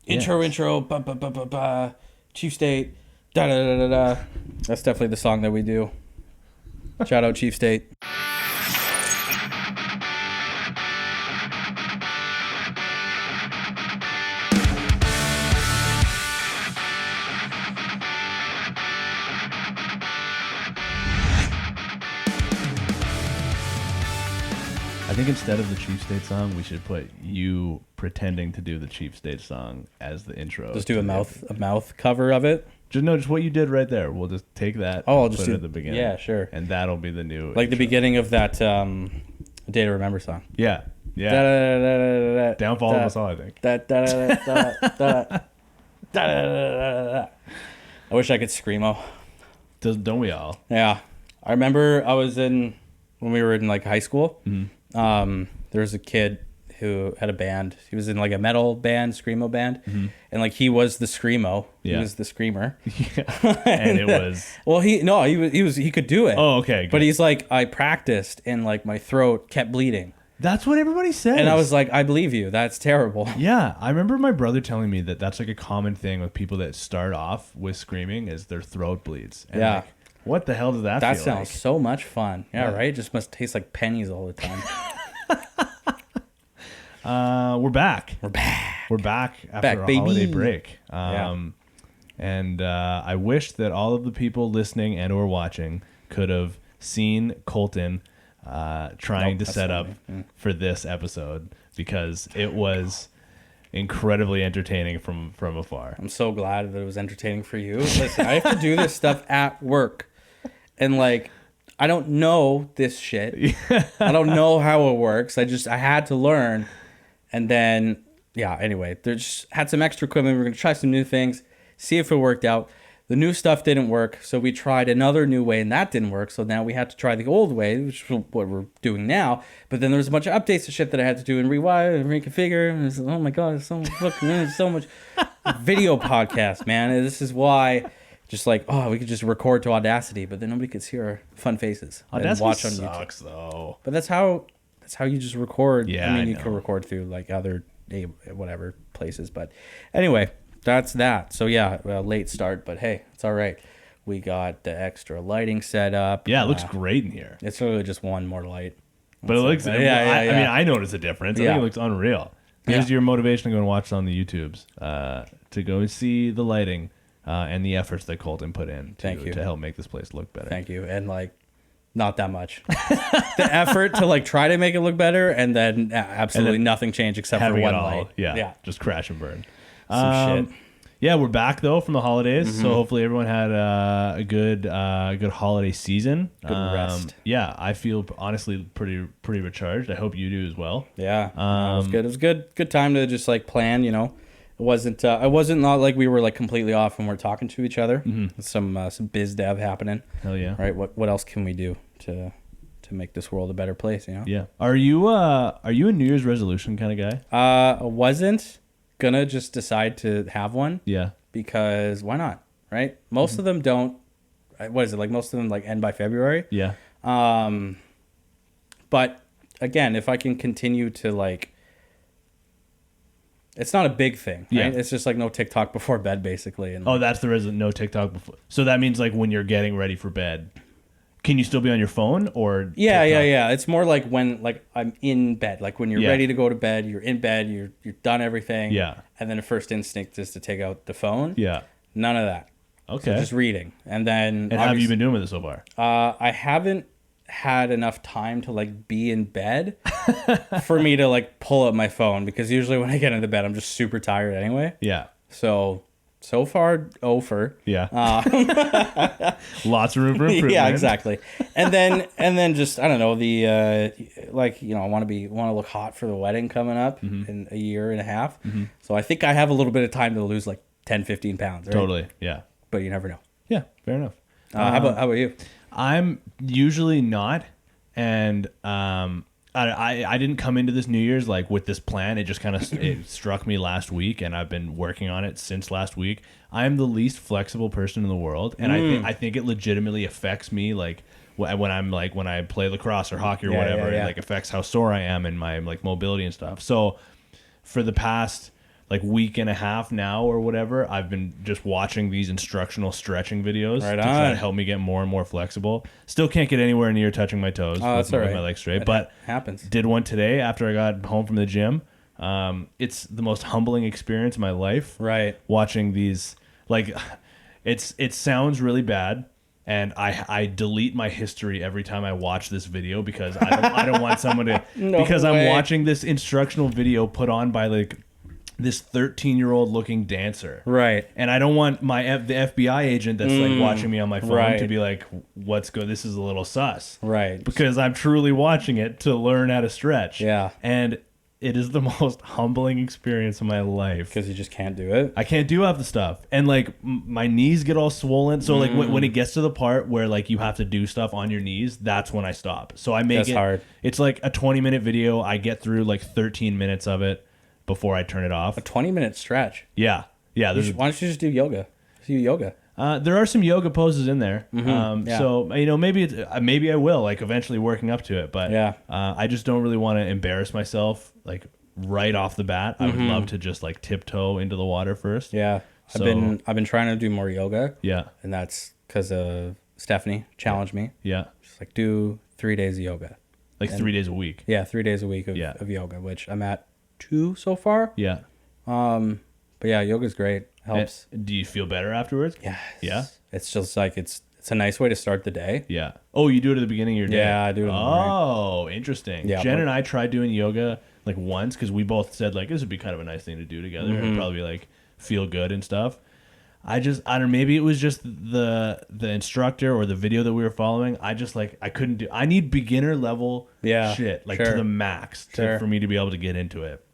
intro, ba ba ba ba ba, Chief State, da da da da da. That's definitely the song that we do. Shout out Chief State. I think instead of the Chief State song, we should put you pretending to do the Chief State song as the intro. Just do a mouth cover of it. Just what you did right there. We'll just take that. Oh, I'll just put do it at the beginning. Yeah, sure. And that'll be the new like intro. The beginning of that Day to Remember song. Yeah. Yeah. Da, da, da, da, da, Downfall of us all, I think. Da, da, da, da, da, da, da, da, da. I wish I could screamo. Don't we all? Yeah. I remember when we were in like high school. Mm-hmm. There was a kid who had a band. He was in like a metal band, screamo band, and like he was the screamo. Yeah. He was the screamer. Yeah. And it was. Well, he could do it. Oh, okay. Good. But he's like, I practiced and like my throat kept bleeding. That's what everybody says. And I was like, I believe you. That's terrible. Yeah, I remember my brother telling me that that's like a common thing with people that start off with screaming is their throat bleeds. And yeah. Like, what the hell does that feel like? That sounds so much fun. Yeah, right? It just must taste like pennies all the time. We're back. We're back after a holiday break. And I wish that all of the people listening and or watching could have seen Colton trying to set up for this episode, because it was incredibly entertaining from afar. I'm so glad that it was entertaining for you. Listen, I have to do this stuff at work, and like I don't know this shit. I don't know how it works. I had to learn, and then anyway, there's had some extra equipment. We're gonna try some new things, see if it worked out. The new stuff didn't work, so we tried another new way, and that didn't work. So now we had to try the old way, which is what we're doing now. But then there was a bunch of updates and shit that I had to do and rewire and reconfigure. And it's, oh my god, there's so much video podcast, man. And this is why, just like, we could just record to Audacity, but then nobody could see our fun faces. Audacity watch on sucks YouTube. Though. But that's how you just record. Yeah, I mean, you can record through like other whatever places, but anyway. That's that. So late start, but hey, it's all right. We got the extra lighting set up. Yeah, it looks great in here. It's really just one more light. But it looks. I mean, I noticed a difference. I think it looks unreal. Here's your motivation to go and watch it on the YouTubes. To go see the lighting and the efforts that Colton put in to help make this place look better. Thank you. And like, not that much. The effort to like try to make it look better, and then absolutely nothing changed except for one light. Yeah, just crash and burn. Some shit. Yeah, we're back though from the holidays, so hopefully everyone had a good holiday season. Good rest. Yeah, I feel honestly pretty recharged. I hope you do as well. Yeah, it was good. It was good time to just like plan. You know, it wasn't not like we were like completely off when we're talking to each other. Some biz dev happening. Hell yeah! Right. What else can we do to make this world a better place? You know. Yeah. Are you a New Year's resolution kind of guy? I wasn't gonna just decide to have one. Yeah. Because why not? Right? Most of them don't. What is it like? Most of them like end by February. Yeah. But again, if I can continue to like, it's not a big thing. Right? Yeah. It's just like no TikTok before bed, basically. And that's the reason. No TikTok before. So that means like when you're getting ready for bed. Can you still be on your phone or? Yeah. It's more like when like I'm in bed, like when you're ready to go to bed, you're in bed, you're done everything. Yeah. And then the first instinct is to take out the phone. Yeah. None of that. Okay. So just reading, and then. And how have you been doing with it so far? I haven't had enough time to like be in bed for me to like pull up my phone, because usually when I get into bed, I'm just super tired anyway. Yeah. So far, over. Yeah. Lots of room for improvement. Yeah, exactly. And then just, I don't know, the like, you know, I want to look hot for the wedding coming up in a year and a half. So I think I have a little bit of time to lose like 10, 15 pounds. Right? Totally. Yeah. But you never know. Yeah. Fair enough. How about you? I'm usually not, and I didn't come into this New Year's like with this plan. It just kind of it struck me last week, and I've been working on it since last week. I'm the least flexible person in the world, and I think it legitimately affects me like when I play lacrosse or hockey or whatever. It like affects how sore I am and my like mobility and stuff. So for the past like week and a half now or whatever, I've been just watching these instructional stretching videos to try to help me get more and more flexible. Still can't get anywhere near touching my toes with my legs straight, but happens. Did one today after I got home from the gym. It's the most humbling experience of my life. Right. Watching these, like, it sounds really bad. And I delete my history every time I watch this video because I don't want someone to I'm watching this instructional video put on by like this 13-year-old looking dancer. Right. And I don't want the FBI agent that's like watching me on my phone to be like, what's good? This is a little sus. Right. Because I'm truly watching it to learn how to stretch. Yeah. And it is the most humbling experience of my life. Because you just can't do it. I can't do half the stuff. And like my knees get all swollen. So like when it gets to the part where like you have to do stuff on your knees, that's when I stop. So I make hard. It's like a 20-minute video. I get through like 13 minutes of it before I turn it off. A 20-minute stretch. Yeah. Yeah. Why don't you just do yoga? Do yoga. There are some yoga poses in there. Yeah. So, maybe I will, like, eventually working up to it. But yeah. I just don't really want to embarrass myself, like, right off the bat. I would love to just, like, tiptoe into the water first. Yeah. So, I've been trying to do more yoga. Yeah. And that's because Stephanie challenged me. Yeah. She's like, do 3 days of yoga. Like 3 days a week. Yeah, 3 days a week of yoga, which I'm at 2 so far. Yeah. But yeah, yoga's great. Helps. And do you feel better afterwards? Yes. Yeah. It's just like it's a nice way to start the day. Yeah. Oh, you do it at the beginning of your day. Yeah, I do it in the morning. Interesting. Yeah, Jen and I tried doing yoga like once because we both said like this would be kind of a nice thing to do together and probably like feel good and stuff. I don't know, maybe it was just the instructor or the video that we were following. I couldn't do. I need beginner level shit like to the max for me to be able to get into it.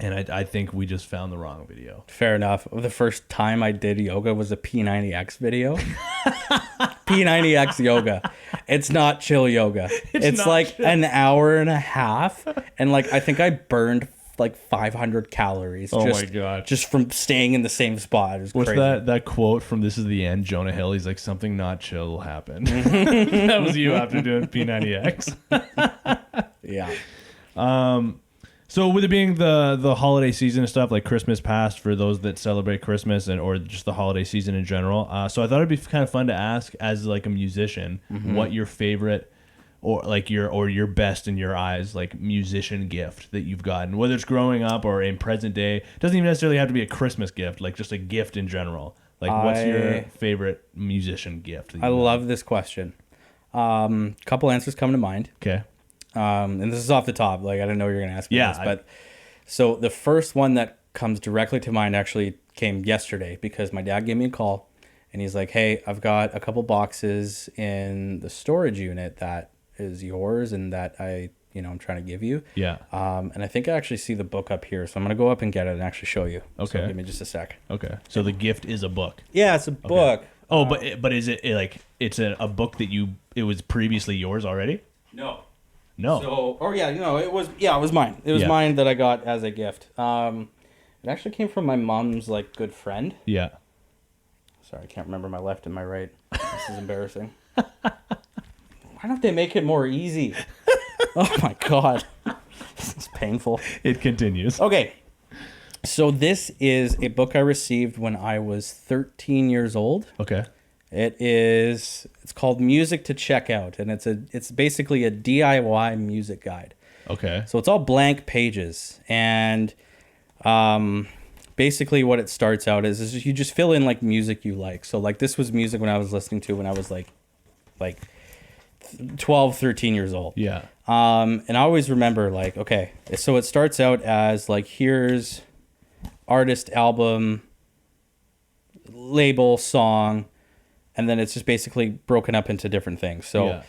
And I think we just found the wrong video. Fair enough. The first time I did yoga was a P90X video. P90X yoga. It's not chill yoga. It's like chill. An hour and a half. And like I think I burned like 500 calories. Oh my God. Just from staying in the same spot. It was What's crazy. that quote from This Is the End? Jonah Hill, he's like, something not chill will happen. That was you after doing P90X. Yeah. So with it being the holiday season and stuff, like Christmas past for those that celebrate Christmas or just the holiday season in general. So I thought it'd be kind of fun to ask as like a musician, what your favorite or like your best in your eyes, like musician gift that you've gotten, whether it's growing up or in present day. It doesn't even necessarily have to be a Christmas gift, like just a gift in general. Like what's your favorite musician gift? I love this question. Couple answers come to mind. Okay. And this is off the top, like I didn't know you were gonna ask me this, but so the first one that comes directly to mind actually came yesterday because my dad gave me a call and he's like, hey, I've got a couple boxes in the storage unit that is yours and that I'm trying to give you. Yeah. And I think I actually see the book up here, so I'm gonna go up and get it and actually show you. Okay. So give me just a sec. Okay. So the gift is a book. Yeah, it's a book. Okay. Oh, but is it like it's a book that it was previously yours already? No. No. So, it was mine. It was mine that I got as a gift. It actually came from my mom's like good friend. Yeah. Sorry, I can't remember my left and my right. This is embarrassing. Why don't they make it more easy? Oh my God. This is painful. It continues. Okay. So this is a book I received when I was 13 years old. Okay. It's called Music to Check Out, and it's basically a DIY music guide. Okay. So it's all blank pages, and basically what it starts out is you just fill in like music you like. So like this was music when I was listening to when I was like 12, 13 years old. Yeah. And I always remember like, okay, so it starts out as like, here's artist, album, label, song, and then it's just basically broken up into different things. So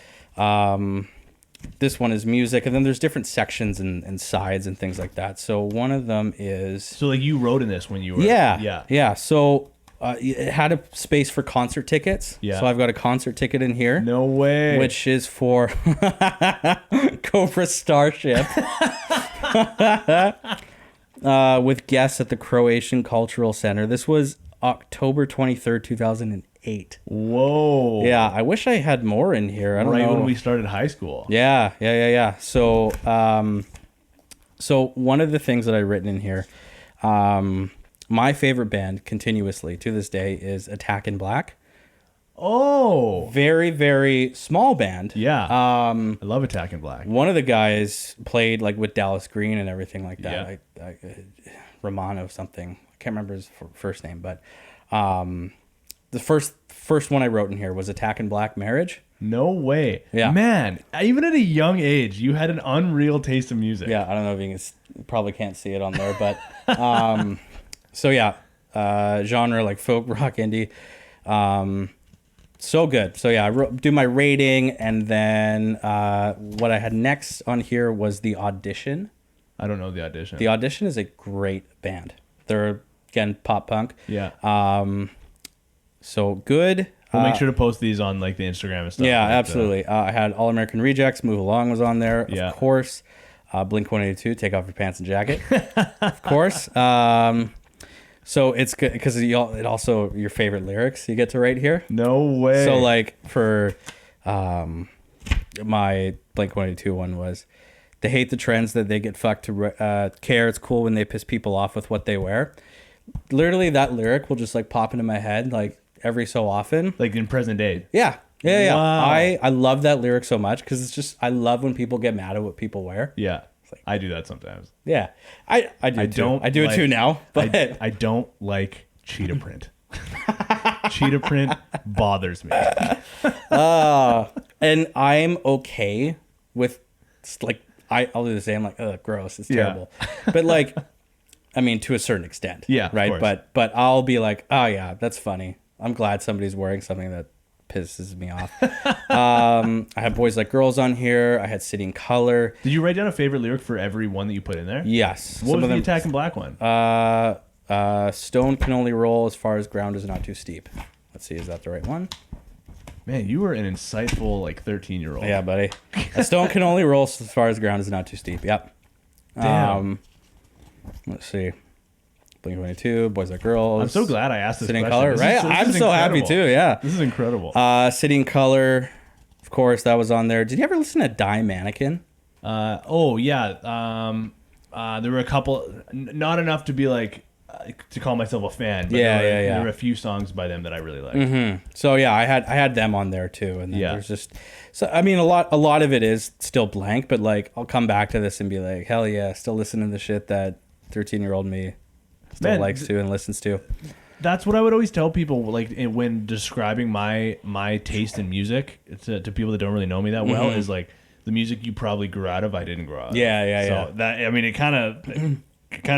this one is music, and then there's different sections and sides and things like that. So one of them is... So like you wrote in this when you were... Yeah. So it had a space for concert tickets. Yeah. So I've got a concert ticket in here. No way. Which is for Cobra Starship. With guests at the Croatian Cultural Center. This was October 23rd, 2008. Whoa. Yeah, I wish I had more in here. I don't know. Right when we started high school. Yeah. So, so one of the things that I've written in here, My favorite band continuously to this day is Attack in Black. Oh, very, very small band. Yeah. I love Attack in Black. One of the guys played like with Dallas Green and everything like that. Yeah. Romano something. I can't remember his first name, but the first one I wrote in here was Attack in Black Marriage. No way. Yeah. Man, even at a young age, you had an unreal taste of music. Yeah, I don't know if you probably can't see it on there, but so yeah, genre like folk, rock, indie. So good. So yeah, do my rating, and then what I had next on here was The Audition. I don't know The Audition. The Audition is a great band. They're, again, pop punk. Yeah. So good. We'll make sure to post these on like the Instagram and stuff. Yeah, absolutely. I had All American Rejects, Move Along was on there, of course. Blink-182, Take Off Your Pants and Jacket, of course. So it's good because it also your favorite lyrics you get to write here. No way. So like for my Blink-182 one was, they hate the trends that they get fucked to care. It's cool when they piss people off with what they wear. Literally, that lyric will just like pop into my head like every so often. Like in present day. Yeah. Wow. I love that lyric so much because it's just, I love when people get mad at what people wear. Yeah. Like, I do that sometimes. Yeah. I do it too now. But I don't like cheetah print. Cheetah print bothers me. And I'm okay with like, I'll do the same, like, ugh, gross, it's terrible. But like, I mean, to a certain extent. Yeah. Right. But I'll be like, oh yeah, that's funny. I'm glad somebody's wearing something that pisses me off. I have Boys Like Girls on here. I had City in Color. Did you write down a favorite lyric for every one that you put in there? Yes. What was the Attack in Black one? Stone can only roll as far as ground is not too steep. Let's see, is that the right one? Man, you were an insightful, like, 13-year-old. Yeah, buddy. A stone can only roll as far as ground is not too steep. Yep. Damn. Let's see. Blink-182, Boys Like Girls. I'm so glad I asked this City in question. Color, right? I'm so happy too, yeah. This is incredible. City in Color, of course, that was on there. Did you ever listen to Die Mannequin? Oh, yeah. There were a couple, not enough to be like, to call myself a fan. But there were a few songs by them that I really liked. Mm-hmm. So yeah, I had them on there too, and then there's just, so I mean, a lot of it is still blank, but like I'll come back to this and be like, hell yeah, still listening to the shit that 13-year-old me still likes to and listens to. That's what I would always tell people, like when describing my taste in music to people that don't really know me that well, is like the music you probably grew out of, I didn't grow out of. So that, I mean, it kind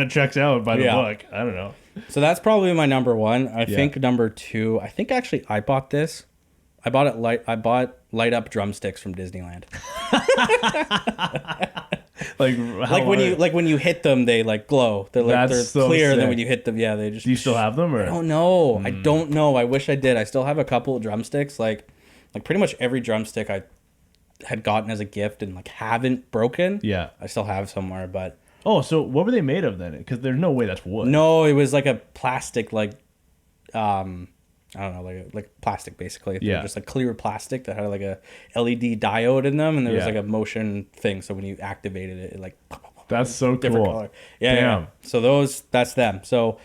of checks out by the book. I don't know. So that's probably my number one. I think number two, I think actually I bought this. I bought light up drumsticks from Disneyland. when you hit them, they like glow. They're so clear. And then when you hit them, they just. Do you still have them? Or? I don't know. I don't know. I wish I did. I still have a couple of drumsticks. Like pretty much every drumstick I had gotten as a gift and like haven't broken. Yeah. I still have somewhere, but. Oh, so what were they made of then? Because there's no way that's wood. No, it was like a plastic, like, I don't know, like plastic basically. Yeah. Just like clear plastic that had like a LED diode in them, and there was like a motion thing. So when you activated it, it like. That's so different cool. Color. Yeah. Damn. Yeah. So that's them. So.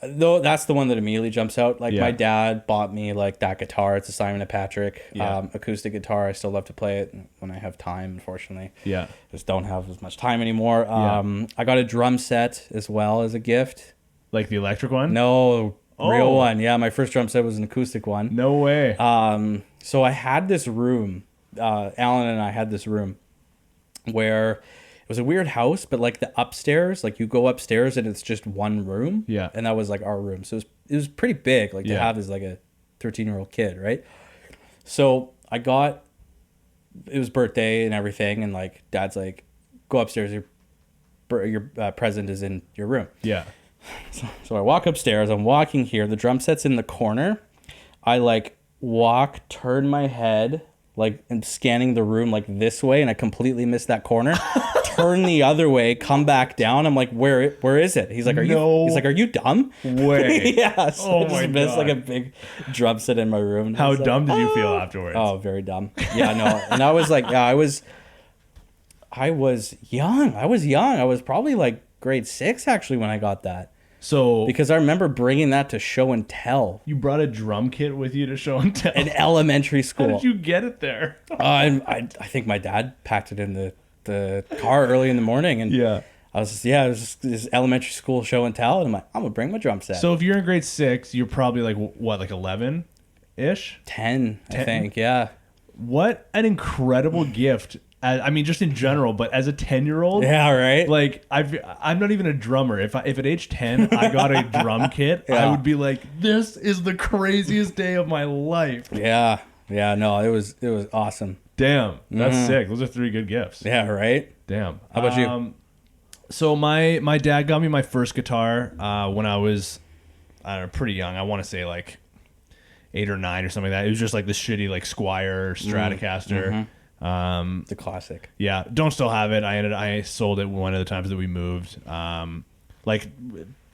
Though that's the one that immediately jumps out. Like my dad bought me like that guitar. It's a Simon & Patrick acoustic guitar. I still love to play it when I have time. Unfortunately, just don't have as much time anymore. I got a drum set as well as a gift. Like the electric one? No, real one. Yeah, my first drum set was an acoustic one. No way. So I had this room. Alan and I had this room where. It was a weird house, but like the upstairs, like you go upstairs and it's just one room. Yeah. And that was like our room. So it was pretty big, like to have as like a 13-year-old kid, right? So it was birthday and everything, and like dad's like, go upstairs, your present is in your room. Yeah. So I walk upstairs, I'm walking here, the drum set's in the corner. I like turn my head, like and scanning the room like this way, and I completely missed that corner. Turn the other way, come back down. I'm like, where is it? He's like, are you dumb? Way. Yeah. So I just missed like a big drum set in my room. How dumb did you feel afterwards? Oh, very dumb. Yeah, no. And I was like, I was young. I was probably like grade 6 actually when I got that. So because I remember bringing that to show and tell. You brought a drum kit with you to show and tell in elementary school. How did you get it there? I think my dad packed it in the car early in the morning, and yeah. it was just this elementary school show and tell, and I'm like, I'm gonna bring my drum set. So if you're in grade 6, you're probably like what, like 11-ish? 10, I think, yeah. What an incredible gift. I mean, just in general, but as a 10-year-old, yeah, right. Like I'm not even a drummer. If at age 10 I got a drum kit, I would be like, this is the craziest day of my life. Yeah, no, it was awesome. Damn, that's sick. Those are 3 good gifts. Yeah, right. Damn. How about you? So my dad got me my first guitar when I was, I don't know, pretty young. I want to say like 8 or 9 or something like that. It was just like this shitty like Squier Stratocaster. The classic. Yeah, don't still have it. I sold it one of the times that we moved. Like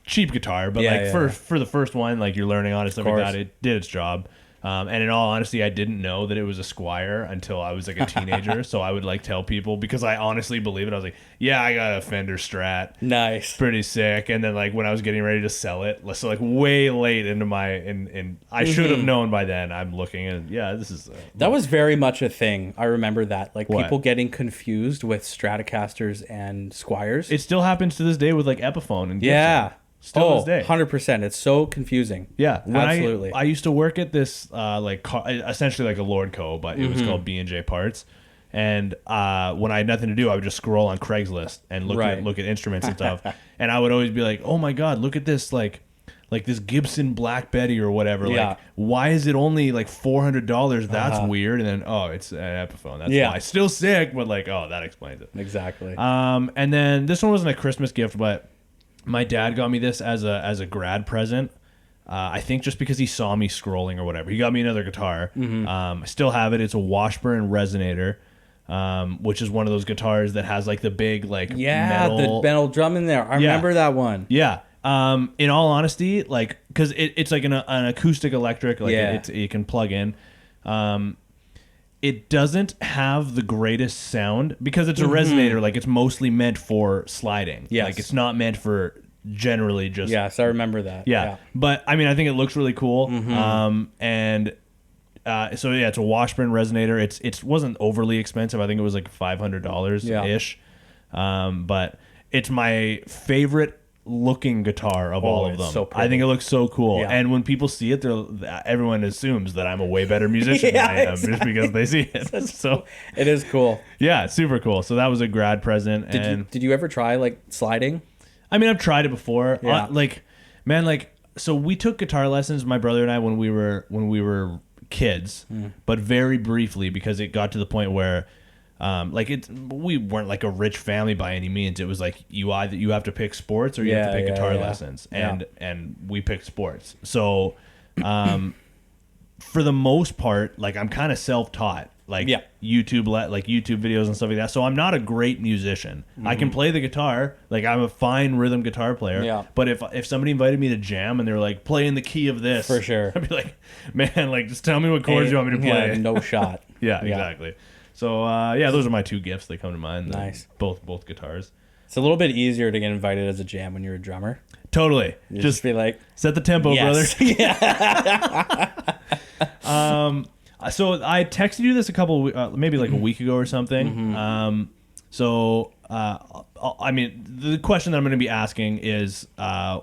cheap guitar, but for the first one, like you're learning on it, stuff like that, it did its job. And in all honesty, I didn't know that it was a Squier until I was like a teenager. So I would like tell people, because I honestly believe it. I was like, yeah, I got a Fender Strat. Nice. Pretty sick. And then like when I was getting ready to sell it, so like way late into my, and I should have known by then. I'm looking and yeah, this is. That was very much a thing. I remember that. Like What? People getting confused with Stratocasters and Squiers. It still happens to this day with like Epiphone and Gibson. Yeah. Still to this day. 100%. It's so confusing. Yeah, absolutely. I used to work at this like car, essentially like a Lord Co, but it was called B&J Parts. And when I had nothing to do, I would just scroll on Craigslist and look at instruments and stuff. And I would always be like, "Oh my God, look at this like this Gibson Black Betty or whatever. Yeah. Like, why is it only like $400? That's weird." And then it's an Epiphone. That's why. Still sick, but like, oh, that explains it. Exactly. And then this one wasn't a Christmas gift, but my dad got me this as a grad present. I think just because he saw me scrolling or whatever. He got me another guitar. I still have it. It's a Washburn Resonator, which is one of those guitars that has like the big like the metal drum in there. I remember that one. Yeah. In all honesty, like because it's like an acoustic electric, like it can plug in. It doesn't have the greatest sound because it's a resonator. Like it's mostly meant for sliding. Yes. Like it's not meant for generally just. Yes, I remember that. Yeah. But I mean, I think it looks really cool. And so yeah, it's a Washburn Resonator. It wasn't overly expensive. I think it was like $500 ish. But it's my favorite looking guitar of all of them. So I think it looks so cool. Yeah. And when people see it, everyone assumes that I'm a way better musician than I am just because they see it. So it is cool. Yeah, it's super cool. So that was a grad present. Did you ever try like sliding? I mean, I've tried it before. Yeah. So we took guitar lessons, my brother and I, when we were kids, but very briefly because it got to the point where we weren't like a rich family by any means. It was like you have to pick sports or you have to pick guitar lessons, and we picked sports. So, for the most part, like I'm kind of self-taught, like YouTube videos and stuff like that. So I'm not a great musician. I can play the guitar, like I'm a fine rhythm guitar player. Yeah. But if somebody invited me to jam and they're like play in the key of this, for sure, I'd be like, man, like just tell me what chords you want me to play. Yeah, no shot. Yeah, exactly. So those are my 2 gifts that come to mind. Nice. Both guitars. It's a little bit easier to get invited as a jam when you're a drummer. Totally. Just be like, set the tempo, brother. Yeah. So I texted you this maybe like a week ago or something. I mean, the question that I'm going to be asking is,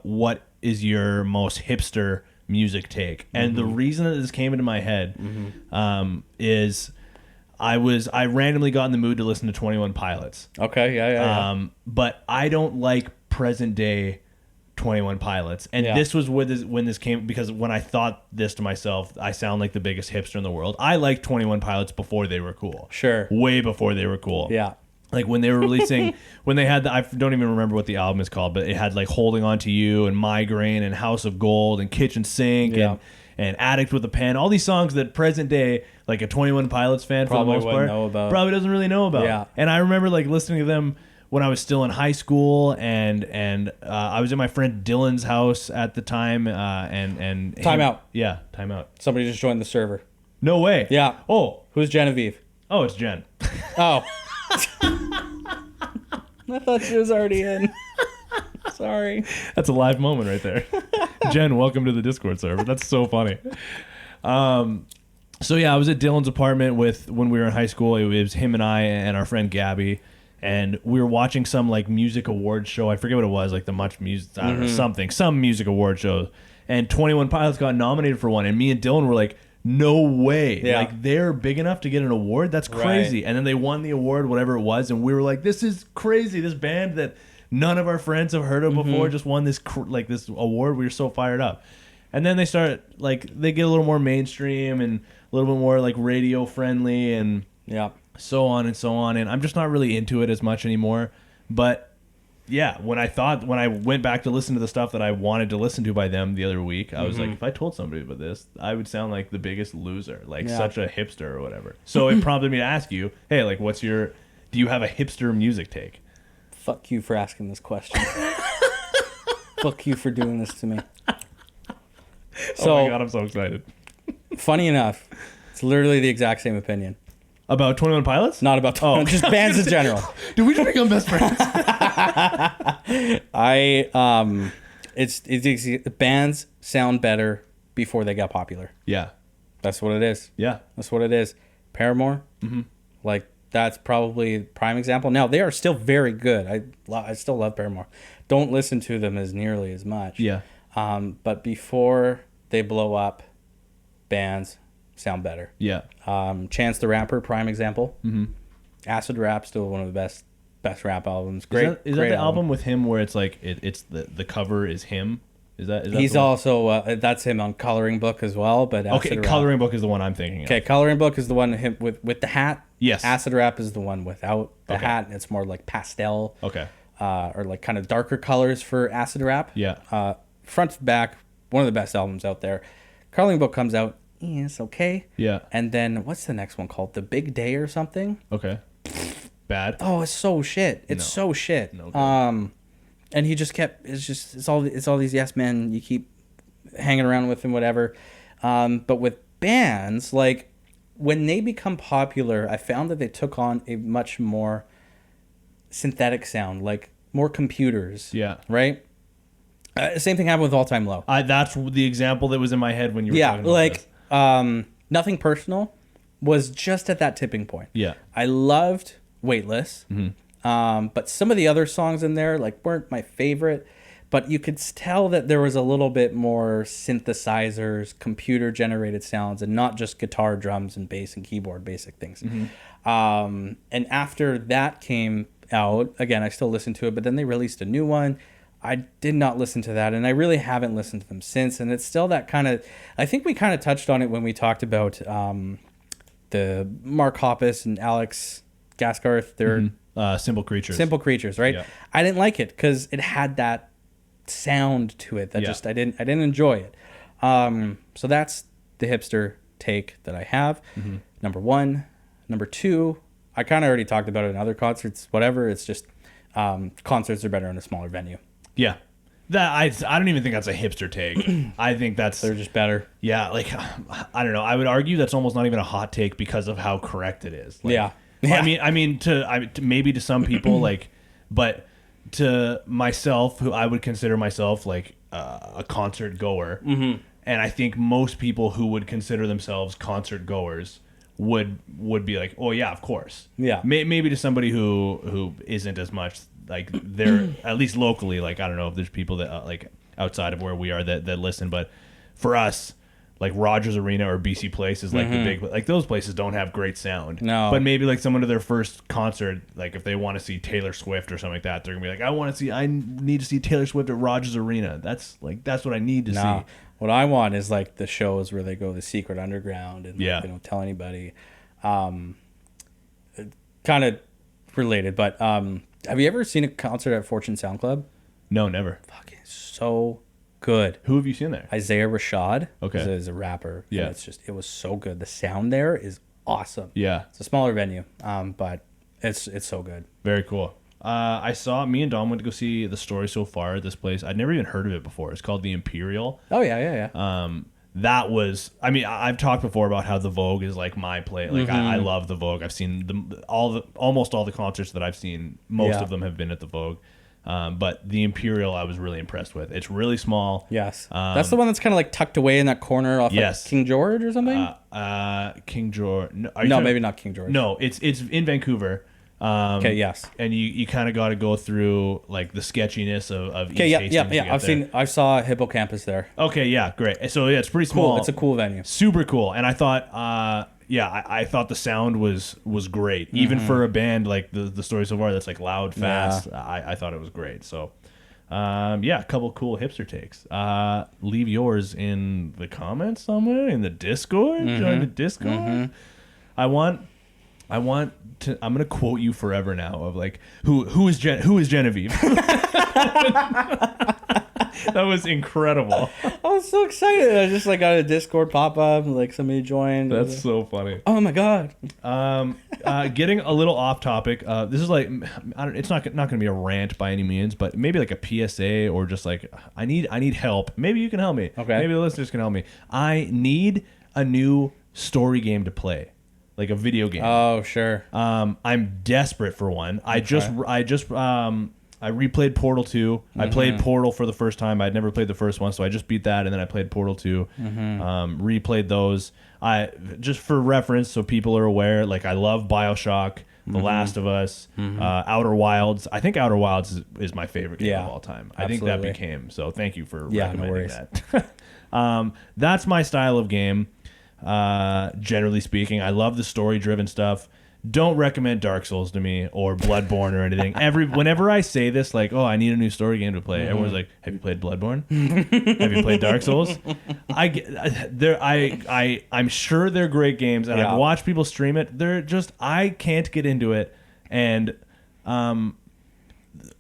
what is your most hipster music take? And the reason that this came into my head is I randomly got in the mood to listen to 21 Pilots. Okay, yeah. But I don't like present day 21 Pilots. And this was when this came, because when I thought this to myself, I sound like the biggest hipster in the world. I liked 21 Pilots before they were cool. Sure. Way before they were cool. Yeah. Like when they were releasing, when they had I don't even remember what the album is called, but it had like Holding On To You and Migraine and House of Gold and Kitchen Sink and Addict with a Pen. All these songs that present day, like a 21 Pilots fan probably for the most part, know about. Probably doesn't really know about. Yeah. And I remember like listening to them when I was still in high school, and I was at my friend Dylan's house at the time, and Time out. Yeah, time out. Somebody just joined the server. No way. Yeah. Oh, who's Genevieve? Oh, it's Jen. Oh. I thought she was already in. Sorry. That's a live moment right there. Jen, welcome to the Discord server. That's so funny. So yeah, I was at Dylan's apartment when we were in high school. It was him and I and our friend Gabby, and we were watching some like music award show. I forget what it was, like the Much Music, I don't know, some music award show. And 21 Pilots got nominated for one, and me and Dylan were like, no way. Yeah. Like, they're big enough to get an award? That's crazy. Right. And then they won the award, whatever it was, and we were like, this is crazy. This band that none of our friends have heard of before just won this this award. We were so fired up. And then they start, like, they get a little more mainstream and a little bit more, like, radio friendly and so on and so on. And I'm just not really into it as much anymore. But yeah, when I went back to listen to the stuff that I wanted to listen to by them the other week, I was like, if I told somebody about this, I would sound like the biggest loser, like such a hipster or whatever. So it prompted me to ask you, hey, like, do you have a hipster music take? Fuck you for asking this question. Fuck you for doing this to me. So, oh my God, I'm so excited. Funny enough, it's literally the exact same opinion. About 21 Pilots? Not about 21, just bands in general. Did we just become best friends? Bands sound better before they got popular. Yeah. That's what it is. Yeah. That's what it is. Paramore, like, that's probably a prime example. Now, they are still very good. I still love Paramore. Don't listen to them as nearly as much. Yeah. But before they blow up, bands sound better. Yeah. Chance the Rapper, prime example. Acid Rap, still one of the best rap albums. Great. Is that the album with him where it's like it's the cover is him? Is that he's also that's him on Coloring Book as well. But Acid Coloring Book is the one I'm thinking of. Okay, Coloring Book is the one him with the hat. Yes. Acid Rap is the one without the hat, and it's more like pastel. Okay. Or like kind of darker colors for Acid Rap. Yeah. Front to back, one of the best albums out there. Coloring Book comes out. It's okay. Yeah. And then what's the next one called? The Big Day or something? Okay. Bad. Oh, it's so shit. It's so shit. No and he just kept it's all these yes men you keep hanging around with and whatever. But with bands, like when they become popular, I found that they took on a much more synthetic sound, like more computers. Yeah. Right? Same thing happened with All Time Low. That's the example that was in my head when you were talking about this. Nothing Personal was just at that tipping point. Yeah. I loved Weightless, but some of the other songs in there like weren't my favorite, but you could tell that there was a little bit more synthesizers, computer generated sounds, and not just guitar, drums, and bass and keyboard, basic things. And after that came out, again, I still listened to it, but then they released a new one. I did not listen to that, and I really haven't listened to them since. And it's still that kind of... I think we kind of touched on it when we talked about the Mark Hoppus and Alex Gaskarth. They're Simple Creatures. Simple Creatures, right? Yeah. I didn't like it because it had that sound to it that just I didn't enjoy it. So that's the hipster take that I have. Number one. Number two, I kind of already talked about it in other concerts. Whatever. It's just concerts are better in a smaller venue. Yeah. That I don't even think that's a hipster take. I think they're just better. Yeah, like I don't know. I would argue that's almost not even a hot take because of how correct it is. Like, yeah. I mean to maybe to some people like, but to myself, who I would consider myself like a concert goer, and I think most people who would consider themselves concert goers would be like, oh yeah, of course. Yeah. Maybe to somebody who isn't as much. Like they're at least locally, like I don't know if there's people that like outside of where we are that listen, but for us, like Rogers Arena or BC Place is like the big, like those places don't have great sound. No, but maybe like someone to their first concert, like if they want to see Taylor Swift or something like that, they're gonna be like, I need to see Taylor Swift at Rogers Arena. That's what I need to see. What I want is like the shows where they go the secret underground and like, they don't tell anybody. Kind of related, but have you ever seen a concert at Fortune Sound Club? No, never. Fucking so good. Who have you seen there? Isaiah Rashad. Okay. Is a rapper. Yeah. It was so good. The sound there is awesome. Yeah. It's a smaller venue, but it's so good. Very cool. Me and Dom went to go see The Story So Far at this place. I'd never even heard of it before. It's called The Imperial. Oh, yeah. That was, I mean, I've talked before about how the Vogue is like my play. Like I love the Vogue. I've seen almost all the concerts that I've seen. Most of them have been at the Vogue. But the Imperial I was really impressed with. It's really small. Yes. That's the one that's kind of like tucked away in that corner off like King George or something? King George. No, maybe not King George. No, it's in Vancouver. Okay, yes. And you kind of got to go through like the sketchiness of East Hastings. Yeah. I saw Hippocampus there. Okay, yeah, great. So yeah, it's pretty small. Cool. It's a cool venue. Super cool. And I thought, I thought the sound was great, even for a band like the story so far that's like loud, fast. Yeah. I thought it was great. So, a couple cool hipster takes. Leave yours in the comments somewhere in the Discord. Join the Discord. I'm gonna quote you forever now of like who is Genevieve. That was incredible. I was so excited. I just like got a Discord pop up, like somebody joined. That's so funny. Oh my god. Getting a little off topic. This is like it's not gonna be a rant by any means, but maybe like a PSA or just like I need help. Maybe you can help me. Okay. Maybe the listeners can help me. I need a new story game to play. Like a video game. Oh, sure. I'm desperate for one. I replayed Portal 2. I played Portal for the first time. I'd never played the first one, so I just beat that, and then I played Portal 2. Replayed those. I just for reference, so people are aware. Like I love BioShock, The Last of Us, Outer Wilds. I think Outer Wilds is my favorite game of all time. Absolutely. I think that became so. Thank you for recommending that. That's my style of game. Generally speaking, I love the story-driven stuff. Don't recommend Dark Souls to me or Bloodborne or anything. Whenever I say this, like, oh, I need a new story game to play, everyone's like, have you played Bloodborne? Have you played Dark Souls? I'm sure they're great games, and I've watched people stream it. They're just, I can't get into it, and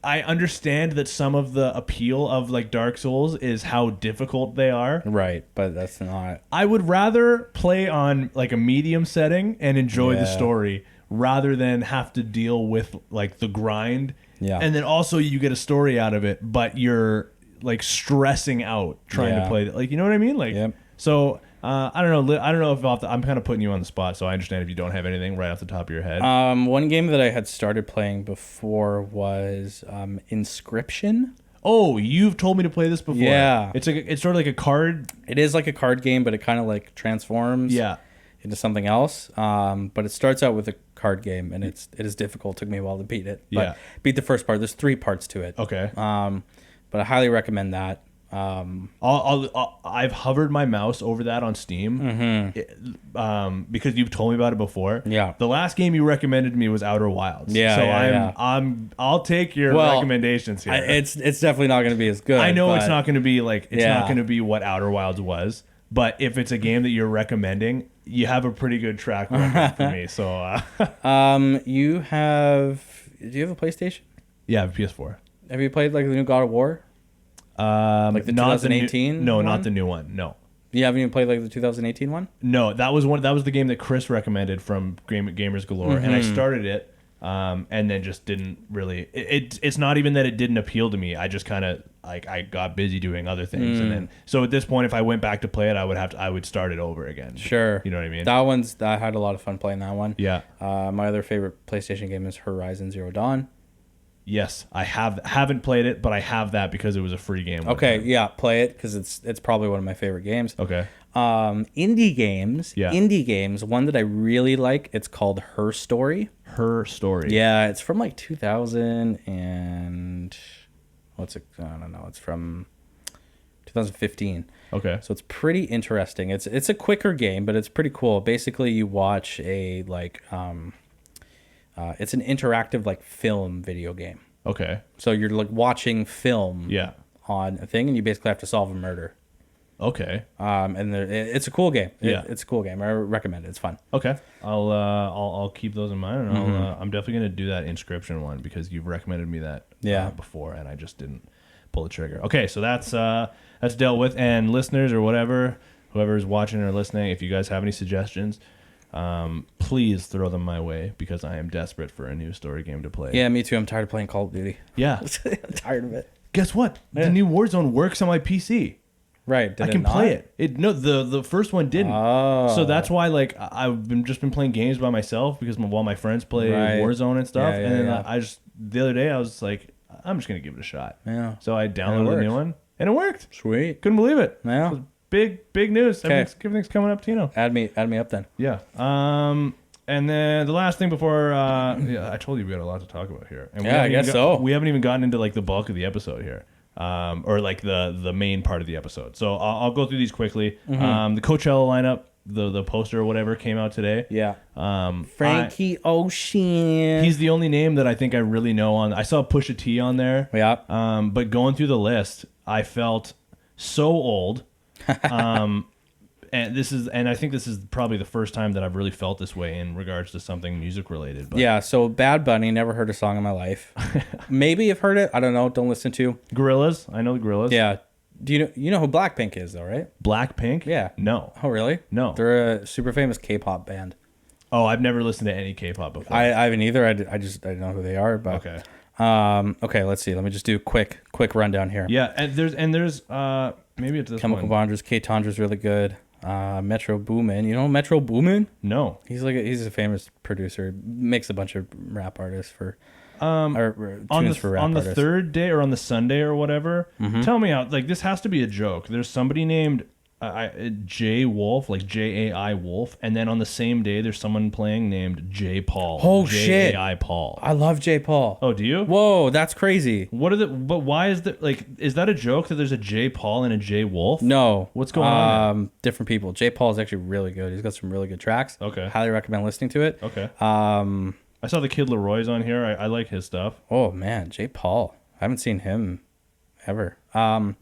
I understand that some of the appeal of like Dark Souls is how difficult they are. Right, but that's not. I would rather play on like a medium setting and enjoy the story rather than have to deal with like the grind. Yeah. And then also you get a story out of it, but you're like stressing out trying to play it. Like, you know what I mean? Like, so I don't know if I'm kind of putting you on the spot, so I understand if you don't have anything right off the top of your head. One game that I had started playing before was Inscription. Oh, you've told me to play this before. Yeah, it's sort of like a card. It is like a card game, but it kind of like transforms. Into something else. But it starts out with a card game, and it is difficult. It took me a while to beat it. But beat the first part. There's 3 parts to it. Okay. But I highly recommend that. I've hovered my mouse over that on Steam because you've told me about it before. Yeah. The last game you recommended to me was Outer Wilds. Yeah. So I'll take your recommendations here. It's definitely not going to be as good. I know it's not going to be like not going to be what Outer Wilds was, but if it's a game that you're recommending, you have a pretty good track record for me. So do you have a PlayStation? Yeah, I have a PS4. Have you played like the new God of War? Like the 2018? No, not the new one. No. You haven't even played like the 2018 one? No, that was the game that Chris recommended from Gamers Galore, and I started it, and then just didn't really. It's not even that it didn't appeal to me. I just kind of like I got busy doing other things, and then so at this point, if I went back to play it, I would start it over again. Sure, you know what I mean. I had a lot of fun playing that one. Yeah. My other favorite PlayStation game is Horizon Zero Dawn. Yes, I haven't played it, but I have that because it was a free game. Okay, yeah, play it because it's probably one of my favorite games. Okay. Indie games. Yeah. Indie games. One that I really like. It's called Her Story. Her Story. Yeah, it's from like 2000 and what's it? I don't know. It's from 2015. Okay. So it's pretty interesting. It's a quicker game, but it's pretty cool. Basically, you watch a like it's an interactive like film video game. Okay. So you're like watching film on a thing, and you basically have to solve a murder. Okay. And it's a cool game. Yeah. It's a cool game. I recommend it. It's fun. Okay. I'll keep those in mind, and I'm definitely gonna do that Inscription one because you've recommended me that before, and I just didn't pull the trigger. Okay, so that's dealt with. And listeners or whoever's watching or listening, if you guys have any suggestions, please throw them my way because I am desperate for a new story game to play. Yeah, me too. I'm tired of playing Call of Duty. Yeah. I'm tired of it. Guess what? Yeah. The new Warzone works on my PC. Right. I can play it. No, the first one didn't. Oh. So that's why like I've been playing games by myself because while my friends play Warzone and stuff, and then I just the other day I was like I'm just gonna give it a shot. Yeah. So I downloaded a new one, and it worked. Sweet. Couldn't believe it. Yeah. It was big news. Okay. Everything's coming up, Tino. Add me up then. Yeah. And then the last thing before, I told you we got a lot to talk about here. And I guess so. We haven't even gotten into like the bulk of the episode here, or like the main part of the episode. So I'll go through these quickly. Mm-hmm. The Coachella lineup, the poster or whatever came out today. Yeah. Frankie Ocean. He's the only name that I think I really know on. I saw Pusha T on there. Yeah. But going through the list, I felt so old. And I think this is probably the first time that I've really felt this way in regards to something music related. But yeah, so Bad Bunny, never heard a song in my life. Maybe I've heard it. I don't know. Don't listen to. Gorillaz, I know the Gorillaz. Yeah. Do you know who Blackpink is though, right? Blackpink? Yeah. No. Oh, really? No. They're a super famous K-pop band. Oh, I've never listened to any K-pop before. I haven't either. I don't know who they are, but okay. Okay, let's see. Let me just do a quick rundown here. Yeah, and there's maybe it's this Chemical one. Bonders, K Tandra's really good. Metro Boomin. You know Metro Boomin? No. He's a famous producer. Makes a bunch of rap artists for on the third day or on the Sunday or whatever. Mm-hmm. Tell me how. Like this has to be a joke. There's somebody named Jay Wolf, like Jai Wolf, and then on the same day there's someone playing named Jay Paul. Oh shit! Jai Paul. I love Jay Paul. Oh, do you? Whoa, that's crazy. But why is that? Like, is that a joke that there's a Jay Paul and a Jay Wolf? No. What's going on? Different people. Jay Paul is actually really good. He's got some really good tracks. Okay. Highly recommend listening to it. Okay. I saw the Kid Leroy's on here. I like his stuff. Oh man, Jay Paul. I haven't seen him ever. Kali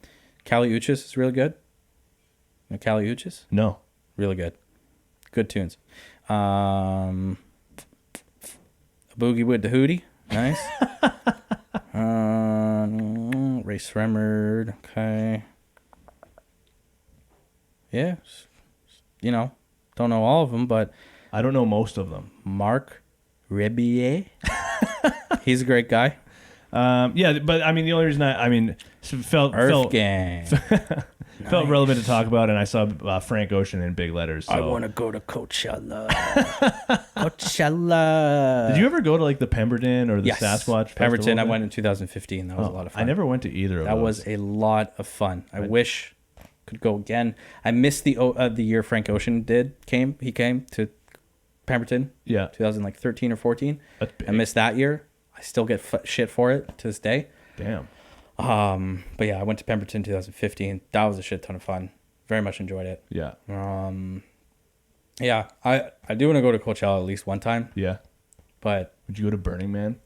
Uchis is really good. You know Kali Uchis? No. Really good. Good tunes. Boogie with the Hootie. Nice. Ray Sremmerd. Okay. Yeah. You know, don't know all of them, but I don't know most of them. Mark Rebier. He's a great guy. Yeah, but I mean, the only reason felt Gang. Felt relevant to talk about, and I saw Frank Ocean in big letters. So. I want to go to Coachella. Coachella. Did you ever go to like the Pemberton or the Sasquatch Pemberton, Festival? I went in 2015. That was a lot of fun. I never went to either of those. That was a lot of fun. I wish could go again. I missed the year Frank Ocean came. He came to Pemberton. Yeah. 2013 or 14. That's big. I missed that year. I still get shit for it to this day. Damn. But yeah, I went to Pemberton 2015. That was a shit ton of fun. Very much enjoyed it. Yeah. Yeah, I do want to go to Coachella at least one time. Yeah. But would you go to Burning Man?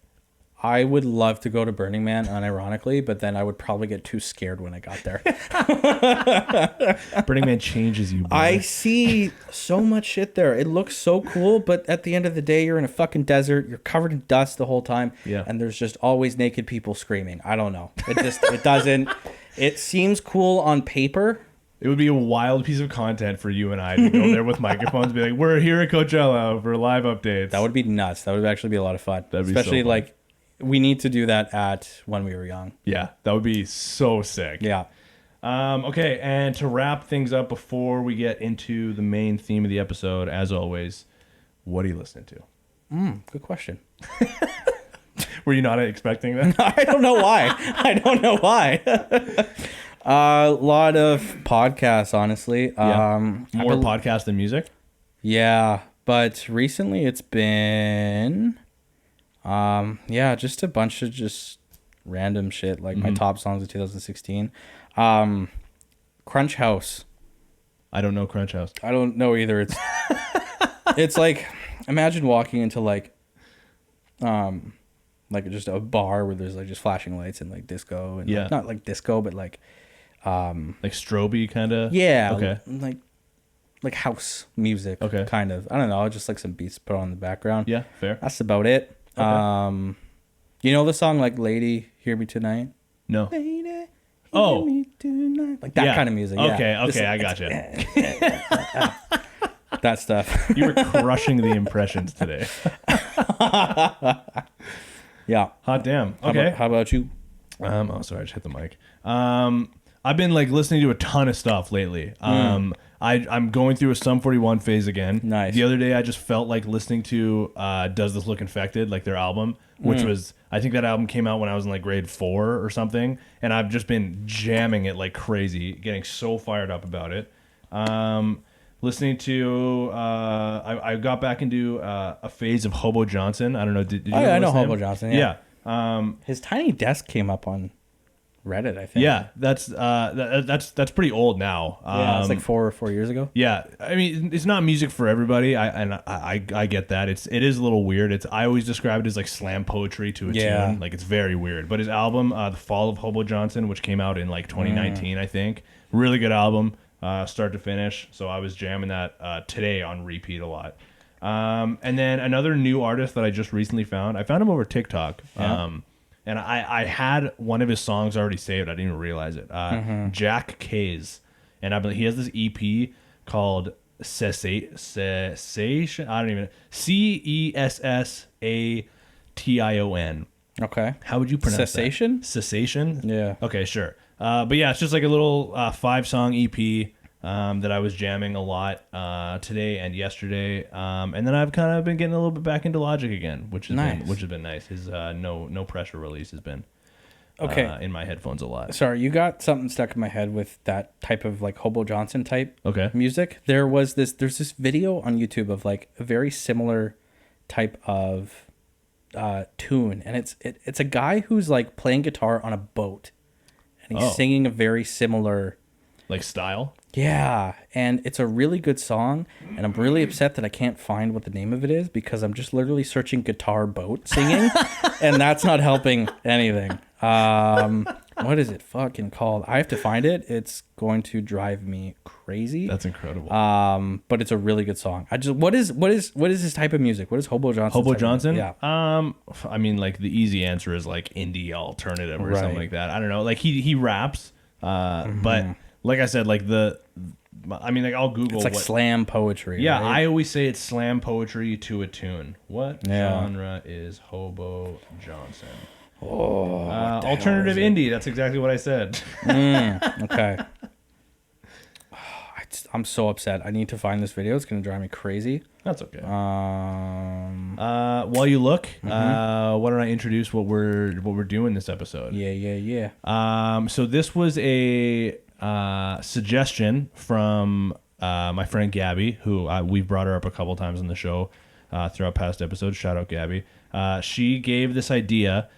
I would love to go to Burning Man, unironically, but then I would probably get too scared when I got there. Burning Man changes you, bro. I see so much shit there. It looks so cool, but at the end of the day, you're in a fucking desert. You're covered in dust the whole time. Yeah. And there's just always naked people screaming. I don't know. It doesn't. It seems cool on paper. It would be a wild piece of content for you and I to go there with microphones and be like, we're here at Coachella for live updates. That would be nuts. That would actually be a lot of fun. That'd be especially so fun. like we need to do that at when we were young. Yeah, that would be so sick. Yeah. Okay, and to wrap things up before we get into the main theme of the episode, as always, what are you listening to? Good question. Were you not expecting that? I don't know why. A lot of podcasts, honestly. Yeah. More podcasts than music? Yeah, but recently it's been just a bunch of just random shit, like my top songs of 2016. Crunch House. I don't know Crunch House. I don't know either. It's like, imagine walking into like just a bar where there's like just flashing lights and like disco and like, not like disco, but like strobe kind of. Yeah. Okay. Like house music. Okay. Kind of. I don't know. Just like some beats put on in the background. Yeah. Fair. That's about it. Okay. You know the song like "Lady, Hear Me Tonight"? No. Lady, Hear Me Tonight. Like that kind of music. Okay. Yeah. Okay. I gotcha. That stuff. You were crushing the impressions today. Yeah. Hot damn. Okay. How about you? Oh, sorry, I just hit the mic. I've been like listening to a ton of stuff lately. I'm going through a Sum 41 phase again. Nice. The other day I just felt like listening to Does This Look Infected, like their album, which was, I think that album came out when I was in like grade 4 or something, and I've just been jamming it like crazy, getting so fired up about it. Listening to I got back into a phase of Hobo Johnson. I don't know, did you I know listen to Hobo him? Johnson, yeah. His Tiny Desk came up on Reddit, I think. Yeah, that's pretty old now. Yeah, it's like 4 years ago. Yeah, I mean, it's not music for everybody. I get that. It is a little weird. I always describe it as like slam poetry to a tune. Like, it's very weird. But his album, The Fall of Hobo Johnson, which came out in like 2019, I think, really good album, start to finish. So I was jamming that today on repeat a lot. And then another new artist that I just recently found. I found him over TikTok. Yeah. And I had one of his songs already saved. I didn't even realize it. Jack Kays. And he has this EP called Cessation. I don't even know. Cessation. Okay. How would you pronounce Cessation? That? Cessation? Yeah. Okay, sure. But yeah, it's just like a little 5-song EP that I was jamming a lot today and yesterday. And then I've kind of been getting a little bit back into Logic again, which has been nice. His no pressure release has been in my headphones a lot. Sorry, you got something stuck in my head with that type of like Hobo Johnson type music. There's this video on YouTube of like a very similar type of tune, and it's a guy who's like playing guitar on a boat, and he's singing a very similar like style. Yeah, and it's a really good song, and I'm really upset that I can't find what the name of it is, because I'm just literally searching guitar boat singing, and that's not helping anything. What is it fucking called? I have to find it. It's going to drive me crazy. That's incredible. But it's a really good song. What is his type of music? What is Hobo Johnson? Hobo Johnson? Yeah. I mean, like, the easy answer is like indie alternative or something like that. I don't know. Like, he raps, but like I said, like I'll Google. It's like slam poetry. Yeah, right? I always say it's slam poetry to a tune. What genre is Hobo Johnson? Alternative indie. That's exactly what I said. Okay. I'm so upset. I need to find this video. It's gonna drive me crazy. That's okay. While you look, why don't I introduce what we're doing this episode? Yeah. So this was a suggestion from my friend Gabby, who we've brought her up a couple times on the show throughout past episodes. Shout out Gabby. She gave this idea.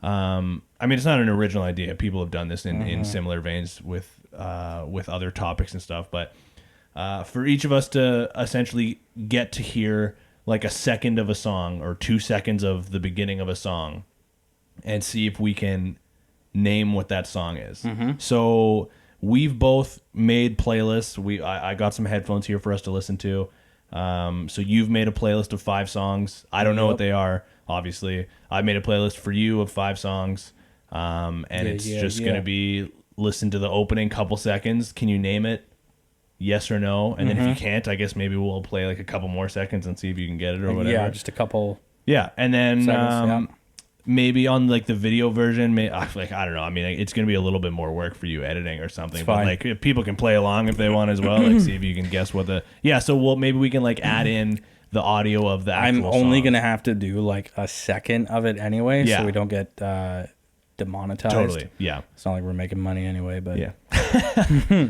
I mean, it's not an original idea. People have done this in similar veins with other topics and stuff. But for each of us to essentially get to hear like a second of a song or 2 seconds of the beginning of a song and see if we can name what that song is. So we've both made playlists. I got some headphones here for us to listen to. So you've made a playlist of 5 songs. I don't know what they are, obviously. I made a playlist for you of 5 songs. And it's just going to be listen to the opening couple seconds. Can you name it? Yes or no? And then if you can't, I guess maybe we'll play like a couple more seconds and see if you can get it or whatever. Yeah, just a couple. Yeah, and then seconds, maybe on like the video version, I don't know. I mean, it's gonna be a little bit more work for you editing or something. It's but fine. like, if people can play along if they want as well. Like, see if you can guess what the So maybe we can like add in the audio of the actual I'm only song. gonna have to do like a second of it anyway, so we don't get demonetized. Totally. Yeah. It's not like we're making money anyway, but yeah.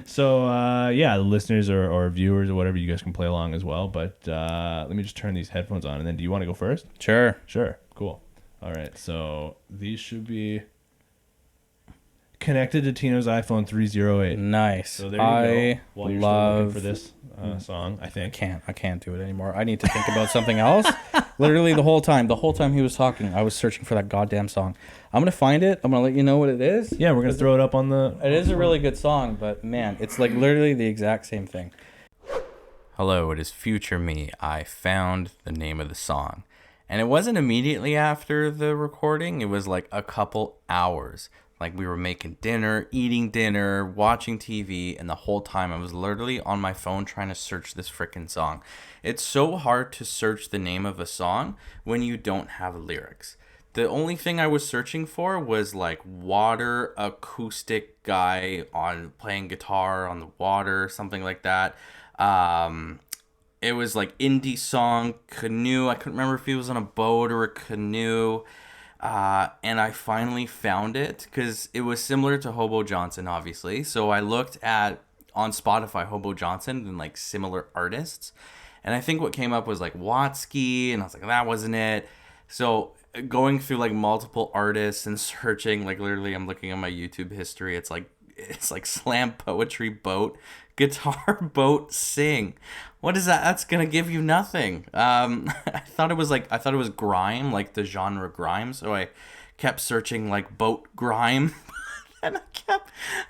So the listeners or viewers or whatever, you guys can play along as well. But let me just turn these headphones on, and then do you want to go first? Sure. Cool. All right, so these should be connected to Tino's iPhone 308. Nice. So there you go. While you're still looking for this song, I think. I can't do it anymore. I need to think about something else. Literally the whole time he was talking, I was searching for that goddamn song. I'm gonna find it. I'm gonna let you know what it is. Yeah, we're gonna throw it up on the. It is a really good song, but man, it's like literally the exact same thing. Hello, it is future me. I found the name of the song. And it wasn't immediately after the recording. It was like a couple hours. Like we were making dinner, eating dinner, watching TV. And the whole time I was literally on my phone trying to search this freaking song. It's so hard to search the name of a song when you don't have lyrics. The only thing I was searching for was like water acoustic guy on playing guitar on the water, something like that. It was like indie song, canoe. I couldn't remember if he was on a boat or a canoe. And I finally found it because it was similar to Hobo Johnson, obviously. So I looked at on Spotify Hobo Johnson and like similar artists. And I think what came up was like Watsky, and I was like, that wasn't it. So going through like multiple artists and searching, like literally I'm looking at my YouTube history. It's like slam poetry boat, guitar boat sing. What is that? That's gonna give you nothing. I thought it was grime, like the genre grime. So I kept searching like boat grime. And I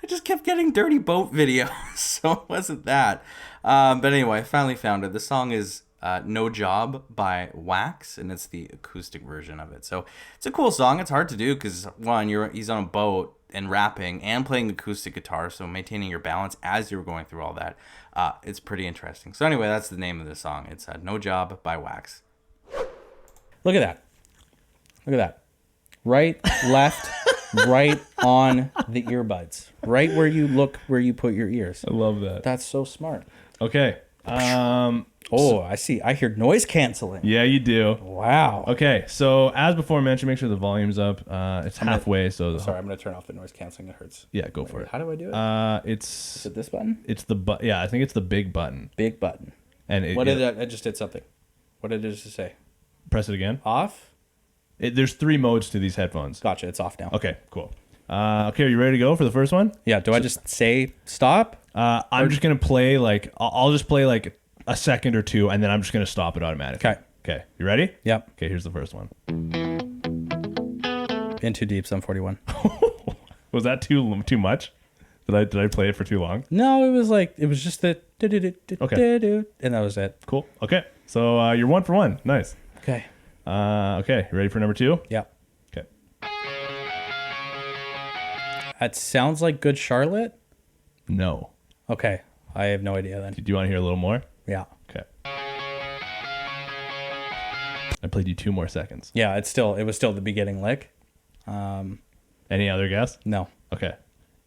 just kept getting dirty boat videos. So it wasn't that. But anyway, I finally found it. The song is No Job by Wax, and it's the acoustic version of it. So it's a cool song. It's hard to do because, one, he's on a boat and rapping and playing acoustic guitar, so maintaining your balance as you're going through all that. It's pretty interesting. So anyway, that's the name of the song. It's No Job by Wax. Look at that. Look at that. Right, left, right on the earbuds. Right where you put your ears. I love that. That's so smart. Okay. I see. I hear noise canceling. Yeah, you do. Wow. Okay, so as before mentioned, make sure the volume's up. It's halfway, so... Sorry, I'm going to turn off the noise canceling. It hurts. Yeah, go for it. How do I do it? Is it this button? It's the yeah, I think it's the big button. Big button. And I just did something. What did it just say? Press it again. Off? There's 3 modes to these headphones. Gotcha. It's off now. Okay, cool. Okay, are you ready to go for the first one? Yeah. Do I just say stop? I'm just gonna play like I'll just play like a second or two, and then I'm just gonna stop it automatically. Okay. Okay. You ready? Yep. Okay. Here's the first one. In too deep. Sum 41. Was that too much? Did I play it for too long? No, it was just the okay, and that was it. Cool. Okay. So you're 1 for 1. Nice. Okay. Okay. You ready for number 2? Yep. Okay. That sounds like Good Charlotte. No. Okay. I have no idea then. Do you want to hear a little more? Yeah. Okay. I played you 2 more seconds. Yeah, it was still the beginning lick. Any other guess? No. Okay.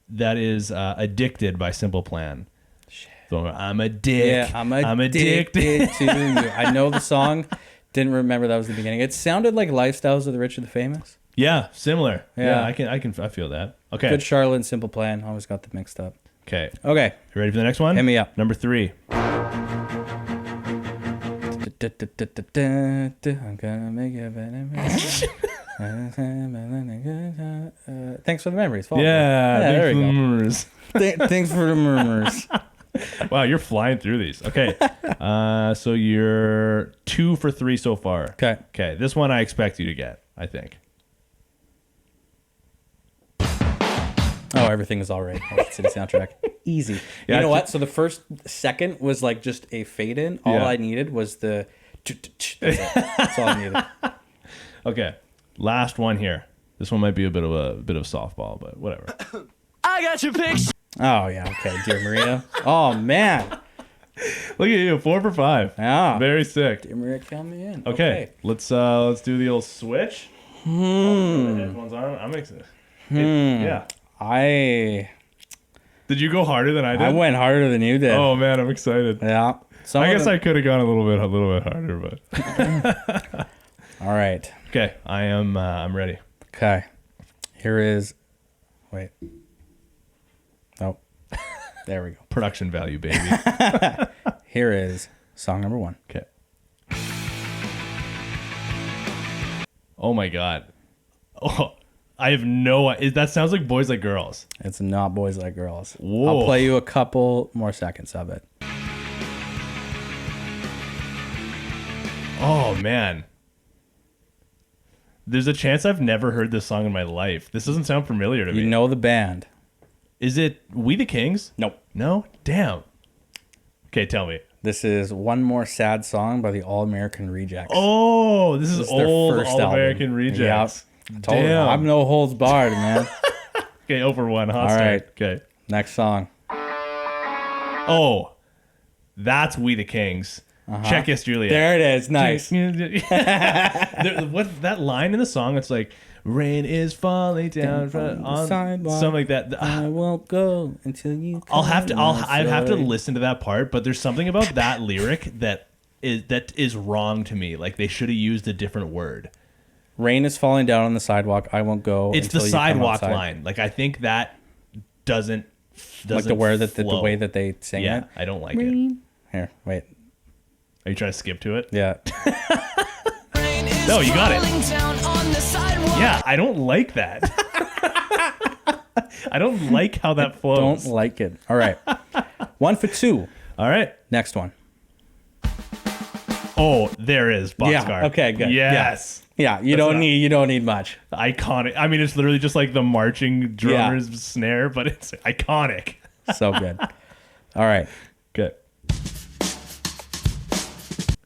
That is Addicted by Simple Plan. Shit. So I'm a dick. Yeah, I'm addicted to you. I know the song. Didn't remember that was the beginning. It sounded like Lifestyles of the Rich and the Famous. Yeah, similar. Yeah. I feel that. Okay. Good Charlotte and Simple Plan. Always got them mixed up. Okay. Okay. You ready for the next one? Hit me up. Number 3. I'm gonna make it better. Thanks for the memories. Yeah, there we go. Memories. Thanks for the murmurs. Wow, you're flying through these. Okay. So you're 2 for 3 so far. Okay. Okay. This one I expect you to get, I think. Oh, everything is all right. City soundtrack. Easy. Yeah, you know what? So the first second was like just a fade in. All I needed was the... That's all I needed. Okay. Last one here. This one might be a bit of softball, but whatever. I got your picture. Oh, yeah. Okay. Dear Maria. Oh, man. Look at you. 4 for 5. Yeah. Very sick. Dear Maria, count me in. Okay. Let's do the old switch. Put the headphones on. I'm excited. Yeah. Did you go harder than I did? I went harder than you did. Oh man, I'm excited. Yeah. I guess I could have gone a little bit harder, but. All right. Okay, I'm ready. Okay. Here is. Wait. Nope. There we go. Production value, baby. Here is song number 1. Okay. Oh my god. Oh, I have no. That sounds like Boys Like Girls. It's not Boys Like Girls. Whoa. I'll play you a couple more seconds of it. Oh man. There's a chance I've never heard this song in my life. This doesn't sound familiar to me. You know the band. Is it We the Kings? Nope. No? Damn. Okay, tell me. This is One More Sad Song by the All American Rejects. Oh, this is their old first All album. American Rejects. Yep. Told you, I'm no holds barred, man. Okay, over 1. Hot All start. right. Okay. Next song. Oh, that's We the Kings. Check Yes Juliet. There it is. Nice. What that line in the song? It's like rain is falling down on the sidewalk. Something like that. I won't go until you. I'd have to listen to that part, but there's something about that lyric that is wrong to me. Like they should have used a different word. Rain is falling down on the sidewalk. I won't go. It's the sidewalk line. Like I think that doesn't like the way that they sing it. I don't like it. Here, wait. Are you trying to skip to it? Yeah. No, you got it. Yeah, I don't like that. I don't like how that flows. Don't like it. All right. 1 for 2. All right. Next one. Oh, there is Boxcar. Yeah. Okay. Good. Yes. Yeah. You don't need much. Iconic. I mean, it's literally just like the marching drummer's snare, but it's iconic. So good. All right. Good.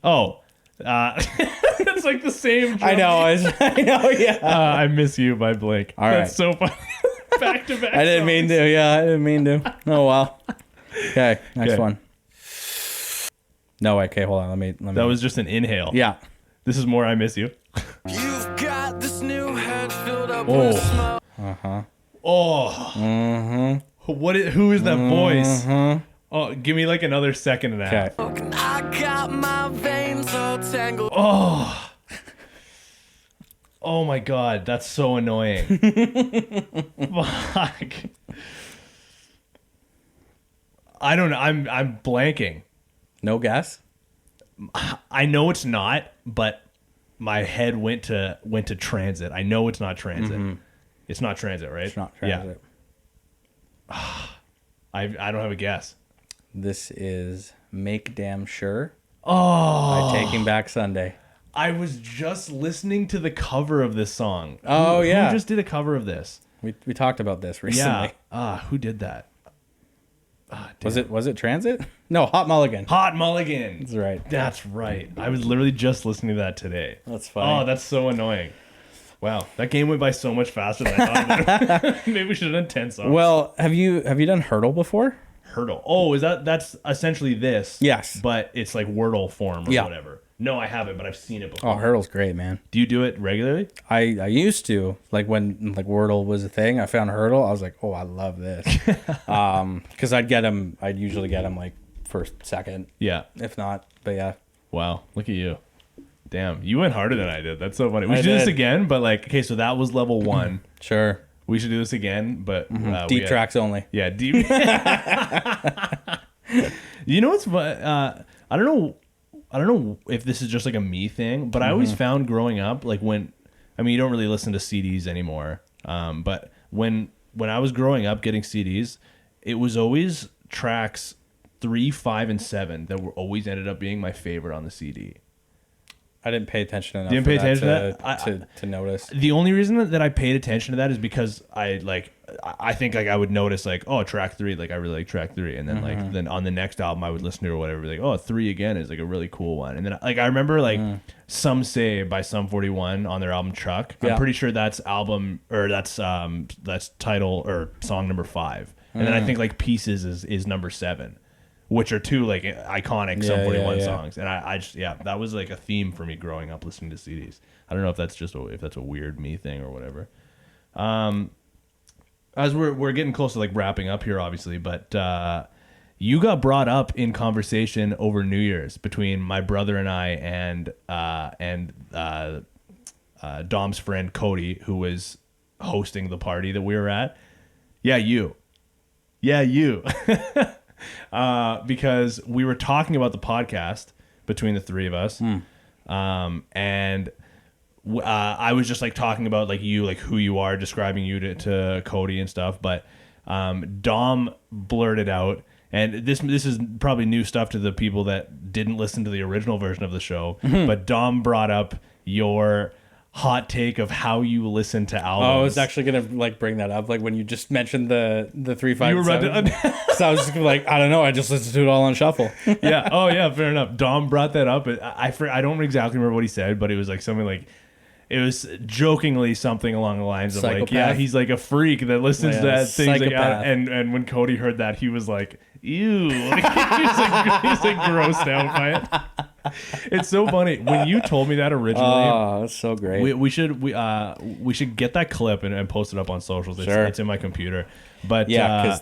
Oh, it's like the same drum. I know. Yeah. I Miss You by Blake. All right. That's so funny. Back to back. I didn't mean to. Yeah, I didn't mean to. Oh, wow. Okay. Next one. No, okay, hold on. Let me. That was just an inhale. Yeah. This is more I Miss You. You've got this new head filled up with smoke. Who is that voice? Oh, give me like another second of that. Okay. I got my veins all tangled. Oh my god, that's so annoying. Fuck. I don't know. I'm blanking. No guess? I know it's not, but my head went to Transit. I know it's not Transit. Mm-hmm. It's not Transit, right? It's not Transit. Yeah. I don't have a guess. This is Make Damn Sure by Taking Back Sunday. I was just listening to the cover of this song. Oh, yeah. Who just did a cover of this? We talked about this recently. Yeah. Who did that? Was it Transit? No, Hot Mulligan. Hot Mulligan. That's right. That's right. I was literally just listening to that today. That's funny. Oh, that's so annoying. Wow, that game went by so much faster than I thought. Maybe we should have done 10 songs. Well, have you done Hurdle before? Hurdle. Oh, that's essentially this? Yes. But it's like Wordle form or whatever. No, I haven't, but I've seen it before. Oh, Hurdle's great, man. Do you do it regularly? I used to. Like when Wordle was a thing, I found Hurdle. I was like, oh, I love this. Because I'd usually get them like first, second. Yeah. If not, but yeah. Wow, look at you. Damn, you went harder than I did. That's so funny. We should do this again, but like, okay, so that was level 1. Sure. We should do this again, but deep tracks only. Yeah, deep. You know what's I don't know if this is just like a me thing, but I always found growing up, like you don't really listen to CDs anymore. But when I was growing up getting CDs, it was always tracks 3, 5, and 7 that were always ended up being my favorite on the CD. I didn't pay attention enough. Didn't pay attention to that to notice. The only reason that I paid attention to that is because I think like I would notice like, oh, track 3, like I really like track 3, and then then on the next album I would listen to or whatever, like, oh, 3 again is like a really cool one, and then like I remember like Some Say by Sum 41 on their album Chuck. I'm pretty sure that's title or song number 5, and then I think like Pieces is number 7. Which are 2 like iconic Sum 41 songs, and I just that was like a theme for me growing up listening to CDs. I don't know if that's just if that's a weird me thing or whatever. As we're getting close to like wrapping up here, obviously, but you got brought up in conversation over New Year's between my brother and I and Dom's friend Cody, who was hosting the party that we were at. Yeah, you. Because we were talking about the podcast between the 3 of us, and I was just like talking about like you, like who you are, describing you to Cody and stuff. But Dom blurted out, and this is probably new stuff to the people that didn't listen to the original version of the show. But Dom brought up your hot take of how you listen to albums. Oh, I was actually gonna like bring that up, like when you just mentioned the 3, 5, you were 7. So I was just like, I don't know, I just listened to it all on shuffle. Yeah. Oh yeah, fair enough. Dom brought that up. I don't exactly remember what he said, but it was like something like, it was jokingly something along the lines of Psychopath. Like, yeah, he's like a freak that listens to that things like, Psychopath. and when Cody heard that, he was like, ew. Like, he's like grossed out by it. It's so funny when you told me that originally. Oh, that's so great. We should get that clip and post it up on socials. Sure. It's in my computer. But yeah, because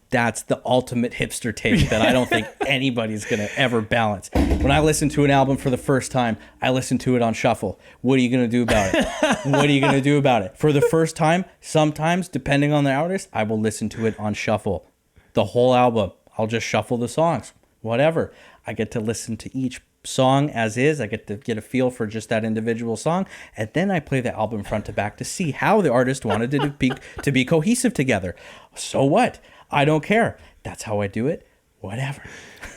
that's the ultimate hipster take that I don't think anybody's gonna ever balance. When I listen to an album for the first time, I listen to it on shuffle. What are you gonna do about it? What are you gonna do about it? For the first time, sometimes, depending on the artist, I will listen to it on shuffle. The whole album. I'll just shuffle the songs. Whatever. I get to listen to each song as is. I get to get a feel for just that individual song, and then I play the album front to back to see how the artist wanted it to be cohesive together. So what? I don't care. That's how I do it. Whatever.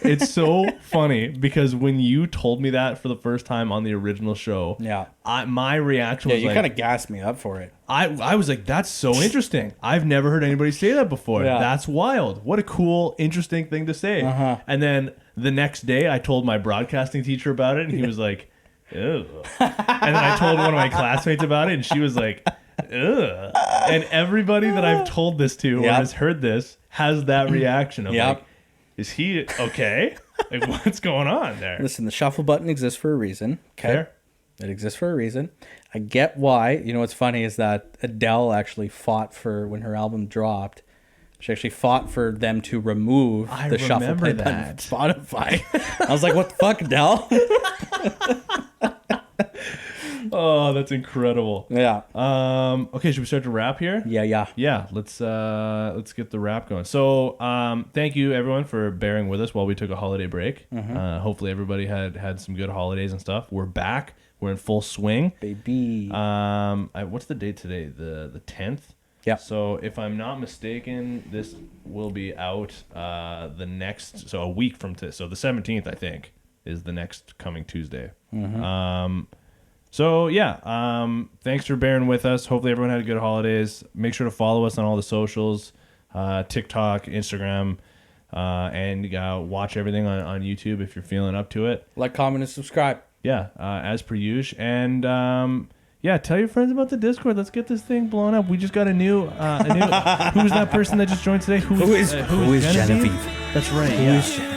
It's so funny because when you told me that for the first time on the original show, my reaction was you kind of gassed me up for it. I was like, that's so interesting. I've never heard anybody say that before. Yeah. That's wild. What a cool, interesting thing to say. And then the next day I told my broadcasting teacher about it, and he was like, ew. And then I told one of my classmates about it, and she was like, ugh. And everybody that I've told this to or has heard this has that reaction of like, is he okay? Like, what's going on there? Listen, the shuffle button exists for a reason. Okay. Fair. It exists for a reason. I get why. You know what's funny is that Adele actually fought for, when her album dropped, she actually fought for them to remove the shuffle play button from Spotify. I was like, what the fuck, Adele? Oh, that's incredible. Yeah. Okay, should we start to wrap here? Yeah. Let's get the wrap going. So thank you everyone for bearing with us while we took a holiday break. Hopefully everybody had some good holidays and stuff. We're back. We're in full swing, baby. What's the date today? The 10th. Yeah. So if I'm not mistaken, this will be out a week from today. So the 17th, I think, is the next coming Tuesday. So yeah, thanks for bearing with us. Hopefully everyone had good holidays. Make sure to follow us on all the socials, TikTok, Instagram, and watch everything on YouTube if you're feeling up to it. Like, comment, and subscribe. Yeah, as per usual. And tell your friends about the Discord. Let's get this thing blown up. We just got a new who's that person that just joined today? Who is Genevieve? That's right. Who is Genevieve?